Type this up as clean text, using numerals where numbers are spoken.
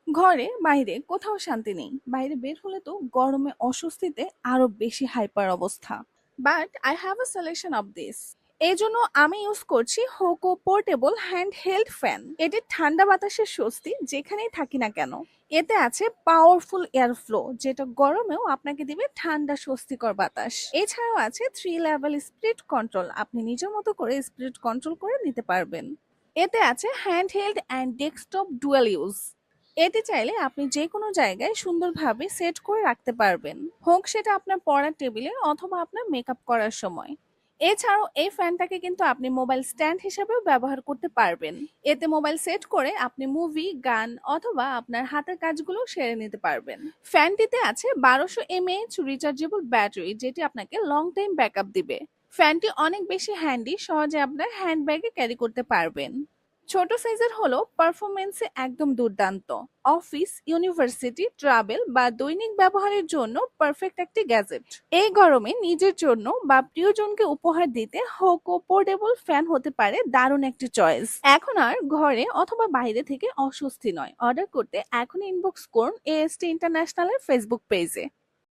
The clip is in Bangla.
ঘরে বাইরে কোথাও শান্তি নেই, বাইরে বের হলে তো গরমে অস্বস্তিতে আরো বেশি হাইপার অবস্থা। But I have a solution of this. এই জন্য আমি ইউজ করছি Hoco portable hand held fan. এটি ঠান্ডা বাতাসের স্বস্তি যেখানেই থাকি না কেন। এতে আছে পাওয়ারফুল এয়ার ফ্লো, যেটা গরমেও আপনাকে দিবে ঠান্ডা স্বস্তিকর বাতাস। এছাড়াও আছে 3 লেভেল স্পিড কন্ট্রোল, আপনি নিজের মতো করে স্পিড কন্ট্রোল করে নিতে পারবেন। এতে আছে hand held and desktop dual use. এটি চাইলে আপনি যে কোনো জায়গায় সুন্দরভাবে সেট করে রাখতে পারবেন, হোক সেটা আপনার পড়ার টেবিলে অথবা আপনার মেকআপ করার সময়। এছাড়াও এই ফ্যানটাকে কিন্তু আপনি মোবাইল স্ট্যান্ড হিসেবেও ব্যবহার করতে পারবেন। এতে মোবাইল সেট করে আপনি মুভি, গান অথবা আপনার হাতের কাজগুলো সেরে নিতে পারবেন। ফ্যানটিতে আছে 1200 mAh রিচার্জেবল ব্যাটারি, যেটি আপনাকে লং টাইম ব্যাকআপ দিবে। ফ্যানটি অনেক বেশি হ্যান্ডি, সহজে আপনার হ্যান্ড ব্যাগে ক্যারি করতে পারবেন। ছোট সাইজের হলো পারফরমেন্সে একদম দুর্দান্ত। অফিস, ইউনিভার্সিটি, ট্রাভেল বা দৈনিক ব্যবহারের জন্য পারফেক্ট একটি গ্যাজেট। এই গরমে নিজের জন্য বা প্রিয়জনকে উপহার দিতে হোকো পোর্টেবল ফ্যান হতে পারে দারুণ একটি চয়েস। এখন আর ঘরে অথবা বাইরে থেকে অস্বস্তি নয়, অর্ডার করতে এখন ইনবক্স করুন এএসটি ইন্টারন্যাশনালের ফেসবুক পেজে।